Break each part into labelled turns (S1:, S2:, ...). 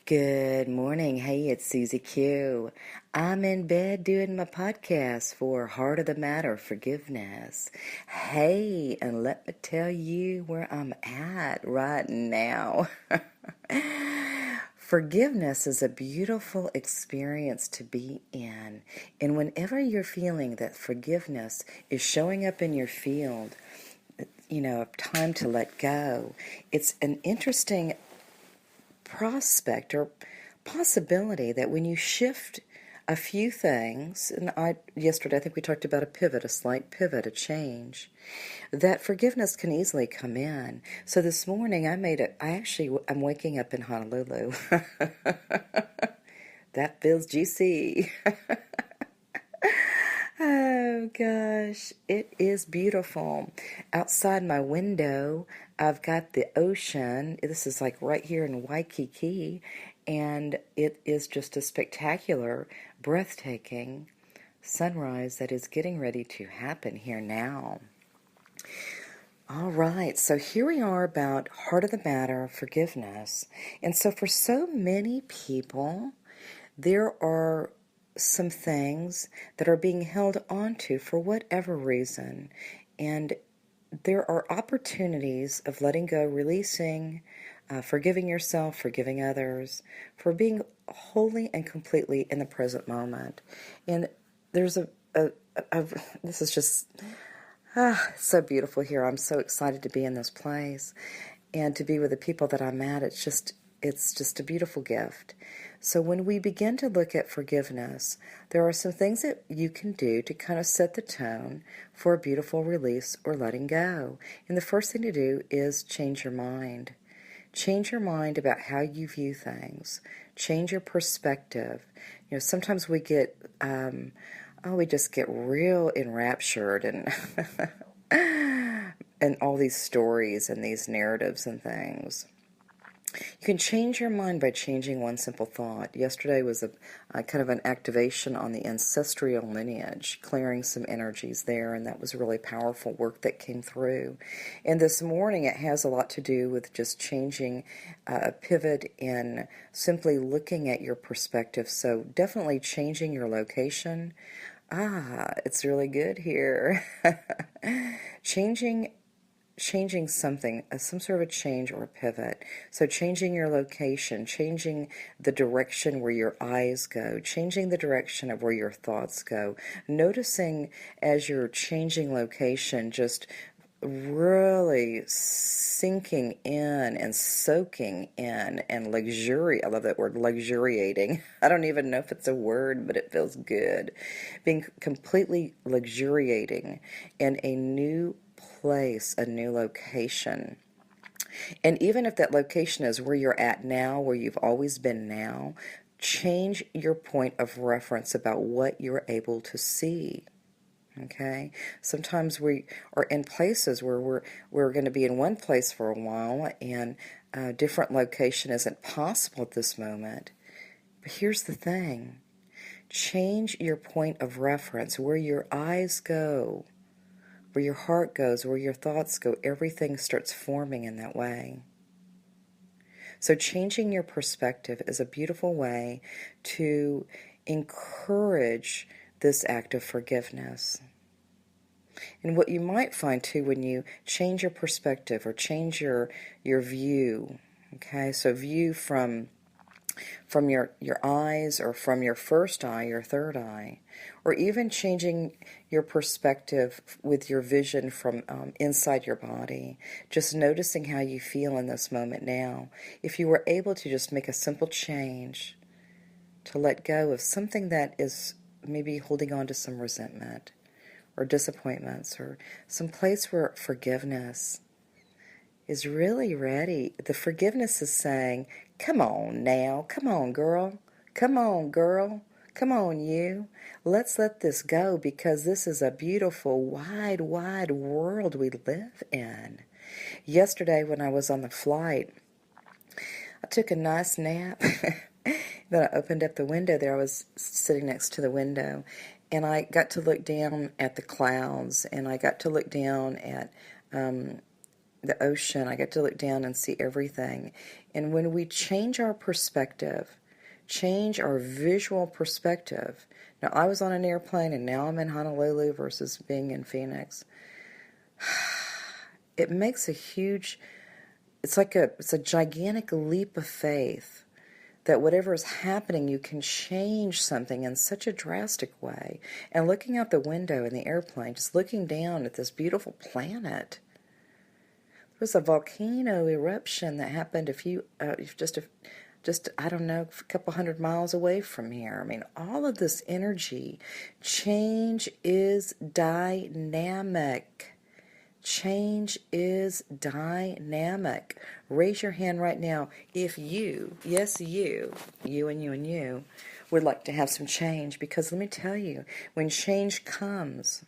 S1: Good morning. Hey, it's Susie Q. I'm in bed doing my podcast for Heart of the Matter, Forgiveness. Hey, and let me tell you where I'm at right now. Forgiveness is a beautiful experience to be in. And whenever you're feeling that forgiveness is showing up in your field, time to let go, it's an interesting prospect or possibility that when you shift a few things, and yesterday I think we talked about a pivot, a slight pivot, a change, that forgiveness can easily come in. So this morning I'm waking up in Honolulu. That feels juicy. Oh gosh, it is beautiful. Outside my window, I've got the ocean. This is like right here in Waikiki, and it is just a spectacular, breathtaking sunrise that is getting ready to happen here now. All right, so here we are about Heart of the Matter, forgiveness. And so for so many people, there are some things that are being held onto for whatever reason. And there are opportunities of letting go, releasing, forgiving yourself, forgiving others, for being wholly and completely in the present moment. And there's this is just so beautiful here. I'm so excited to be in this place and to be with the people that I'm at. It's just a beautiful gift. So when we begin to look at forgiveness, there are some things that you can do to kind of set the tone for a beautiful release or letting go. And the first thing to do is change your mind. Change your mind about how you view things. Change your perspective. Sometimes we just get real enraptured and and all these stories and these narratives and things. You can change your mind by changing one simple thought. Yesterday was a kind of an activation on the ancestral lineage, clearing some energies there, and that was really powerful work that came through. And this morning it has a lot to do with just changing a pivot in simply looking at your perspective. So definitely changing your location. It's really good here. Changing something, some sort of a change or a pivot. So changing your location, changing the direction where your eyes go, changing the direction of where your thoughts go. Noticing as you're changing location, just really sinking in and soaking in and I love that word, luxuriating. I don't even know if it's a word, but it feels good. Being completely luxuriating in a new place, a new location. And even if that location is where you're at now, where you've always been now, change your point of reference about what you're able to see. Okay? Sometimes we are in places where we're going to be in one place for a while, and a different location isn't possible at this moment. But here's the thing. Change your point of reference, where your eyes go, where your heart goes, where your thoughts go. Everything starts forming in that way. So changing your perspective is a beautiful way to encourage this act of forgiveness. And what you might find too when you change your perspective or change your view, okay, so view from your eyes or from your first eye, your third eye, or even changing your perspective with your vision from inside your body, just noticing how you feel in this moment now. If you were able to just make a simple change to let go of something that is maybe holding on to some resentment or disappointments or some place where forgiveness is really ready. The forgiveness is saying, come on now, come on girl, come on girl, come on you. Let's let this go because this is a beautiful, wide, wide world we live in. Yesterday when I was on the flight, I took a nice nap. Then I opened up the window there. I was sitting next to the window, and I got to look down at the clouds, and I got to look down at the ocean. I got to look down and see everything. And when we change our perspective, change our visual perspective. Now, I was on an airplane and now I'm in Honolulu versus being in Phoenix. It makes a huge, it's a gigantic leap of faith that whatever is happening, you can change something in such a drastic way. And looking out the window in the airplane, just looking down at this beautiful planet. There was a volcano eruption that happened just I don't know, a couple hundred miles away from here. I mean, all of this energy, change is dynamic. Change is dynamic. Raise your hand right now if you, yes, you and you and you, would like to have some change. Because let me tell you, when change comes,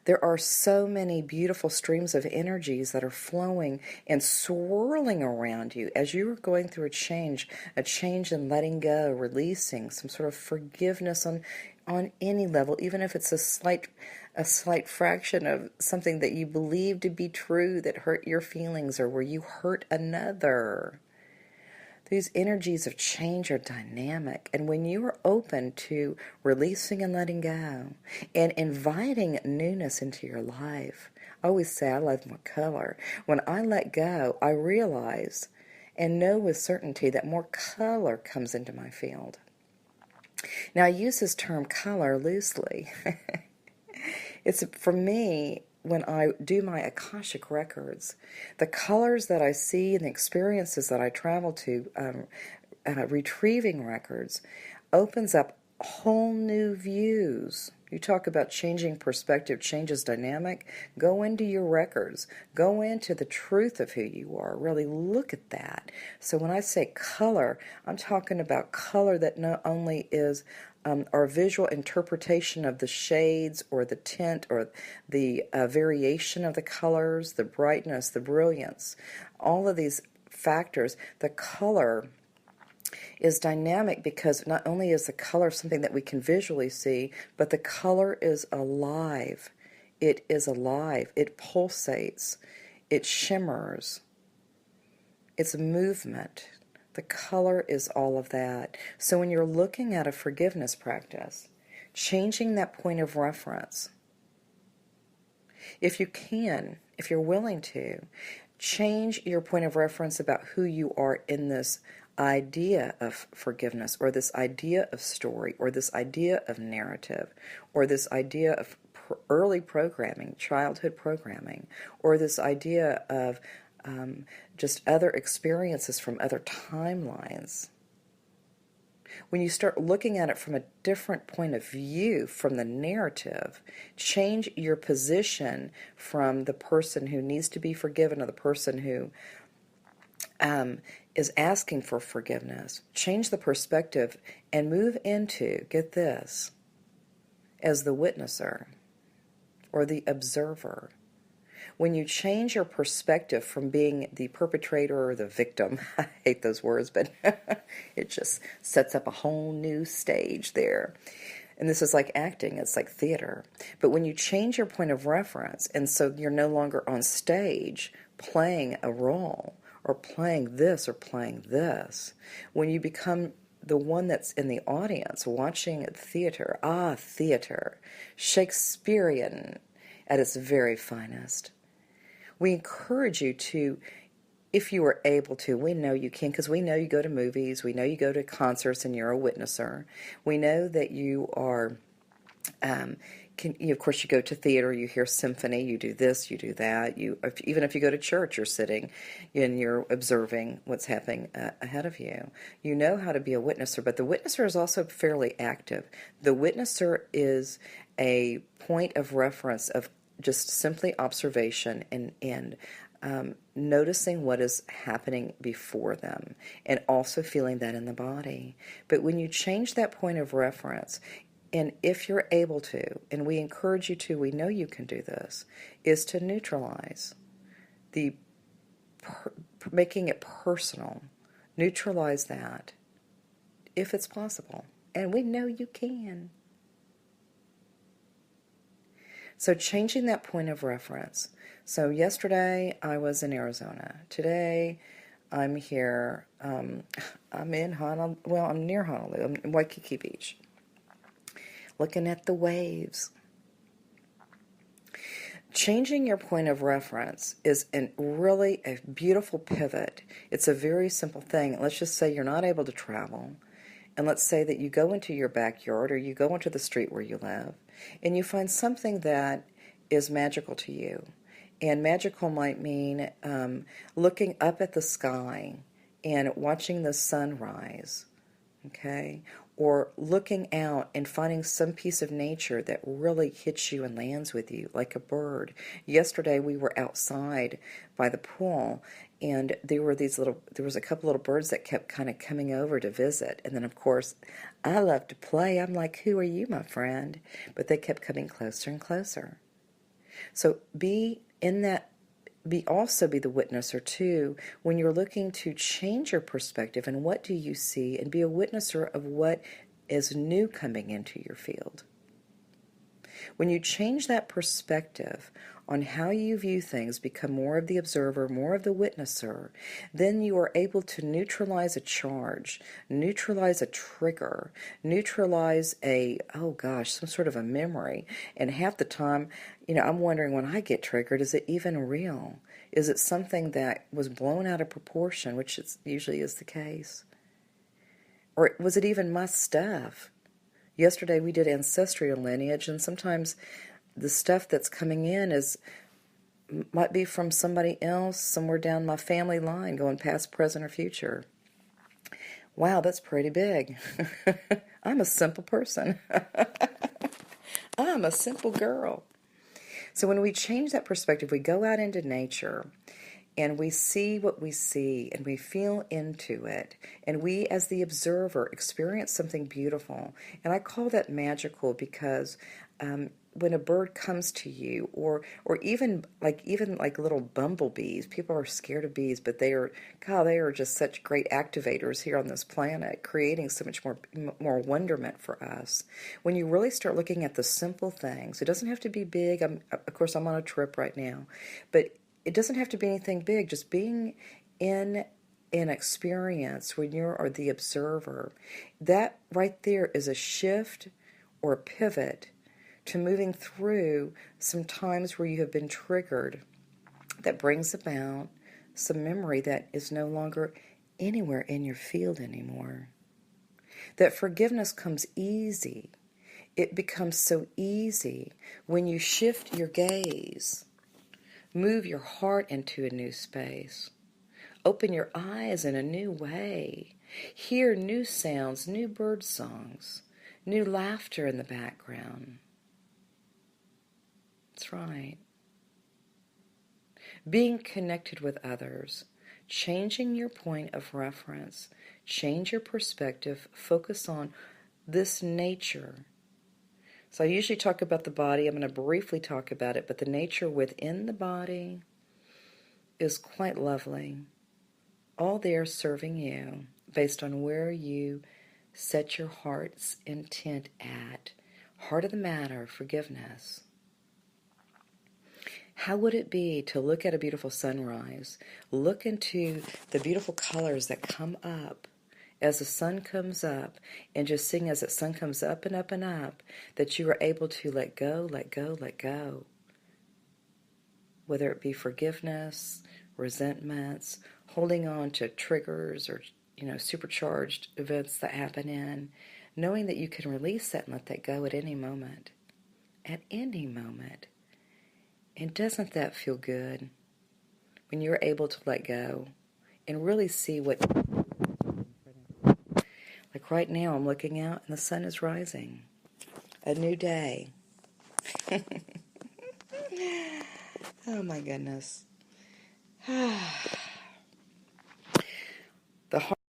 S1: there are so many beautiful streams of energies that are flowing and swirling around you as you are going through a change in letting go, releasing, some sort of forgiveness on any level, even if it's a slight fraction of something that you believe to be true that hurt your feelings or where you hurt another. These energies of change are dynamic, and when you are open to releasing and letting go and inviting newness into your life, I always say I love more color. When I let go, I realize and know with certainty that more color comes into my field. Now, I use this term color loosely. It's, for me, when I do my Akashic records, the colors that I see and the experiences that I travel to, retrieving records, opens up whole new views. You talk about changing perspective, changes dynamic. Go into your records. Go into the truth of who you are. Really look at that. So when I say color, I'm talking about color that not only is our visual interpretation of the shades or the tint or the variation of the colors, the brightness, the brilliance, all of these factors. The color is dynamic because not only is the color something that we can visually see, but the color is alive. It is alive. It pulsates. It shimmers. It's a movement. The color is all of that. So when you're looking at a forgiveness practice, changing that point of reference, if you can, if you're willing to, change your point of reference about who you are in this idea of forgiveness, or this idea of story, or this idea of narrative, or this idea of early programming, childhood programming, or this idea of just other experiences from other timelines. When you start looking at it from a different point of view, from the narrative, change your position from the person who needs to be forgiven or the person who is asking for forgiveness. Change the perspective and move into, get this, as the witnesser or the observer. When you change your perspective from being the perpetrator or the victim, I hate those words, but it just sets up a whole new stage there. And this is like acting, it's like theater. But when you change your point of reference, and so you're no longer on stage playing a role, or playing this or playing this, when you become the one that's in the audience watching theater, theater, Shakespearean at its very finest. We encourage you to, if you are able to, we know you can, because we know you go to movies, we know you go to concerts and you're a witnesser. We know that you are, of course you go to theater, you hear symphony, you do this, you do that. Even if you go to church, you're sitting and you're observing what's happening ahead of you. You know how to be a witnesser, but the witnesser is also fairly active. The witnesser is a point of reference of just simply observation and noticing what is happening before them, and also feeling that in the body. But when you change that point of reference, and if you're able to, and we encourage you to, we know you can do this, is to neutralize making it personal. Neutralize that, if it's possible. And we know you can. So changing that point of reference. So yesterday I was in Arizona. Today I'm here. I'm in Honolulu. Well, I'm near Honolulu. I'm in Waikiki Beach, looking at the waves. Changing your point of reference is really a beautiful pivot. It's a very simple thing. Let's just say you're not able to travel, and let's say that you go into your backyard or you go into the street where you live, and you find something that is magical to you. And magical might mean looking up at the sky and watching the sunrise, okay? Or looking out and finding some piece of nature that really hits you and lands with you, like a bird. Yesterday we were outside by the pool, and there was a couple little birds that kept kind of coming over to visit. And then, of course, I love to play. I'm like, who are you, my friend? But they kept coming closer and closer. So also be the witnesser too when you're looking to change your perspective and what do you see, and be a witnesser of what is new coming into your field. When you change that perspective on how you view things, become more of the observer, more of the witnesser, then you are able to neutralize a charge, neutralize a trigger, neutralize some sort of a memory. And half the time, I'm wondering, when I get triggered, is it even real? Is it something that was blown out of proportion, which usually is the case? Or was it even my stuff? Yesterday we did ancestral lineage, and sometimes the stuff that's coming in might be from somebody else, somewhere down my family line, going past, present, or future. Wow, that's pretty big. I'm a simple person. I'm a simple girl. So when we change that perspective, we go out into nature, and we see what we see, and we feel into it, and we, as the observer, experience something beautiful. And I call that magical because when a bird comes to you, or even like little bumblebees, people are scared of bees, but they are just such great activators here on this planet, creating so much more wonderment for us. When you really start looking at the simple things, it doesn't have to be big. Of course, I'm on a trip right now, but it doesn't have to be anything big. Just being in an experience when you're the observer, that right there is a shift or a pivot to moving through some times where you have been triggered, that brings about some memory that is no longer anywhere in your field anymore. That forgiveness comes easy. It becomes so easy when you shift your gaze. Move your heart into a new space. Open your eyes in a new way. Hear new sounds, new bird songs, new laughter in the background. That's right. Being connected with others, changing your point of reference, change your perspective, focus on this nature. So I usually talk about the body. I'm going to briefly talk about it, but the nature within the body is quite lovely. All there serving you based on where you set your heart's intent at. Heart of the matter, forgiveness. How would it be to look at a beautiful sunrise, look into the beautiful colors that come up as the sun comes up, and just seeing as the sun comes up and up and up, that you are able to let go, let go, let go. Whether it be forgiveness, resentments, holding on to triggers or, supercharged events that happen knowing that you can release that and let that go at any moment. At any moment. And doesn't that feel good when you're able to let go and really see what... Like right now, I'm looking out and the sun is rising. A new day. Oh my goodness.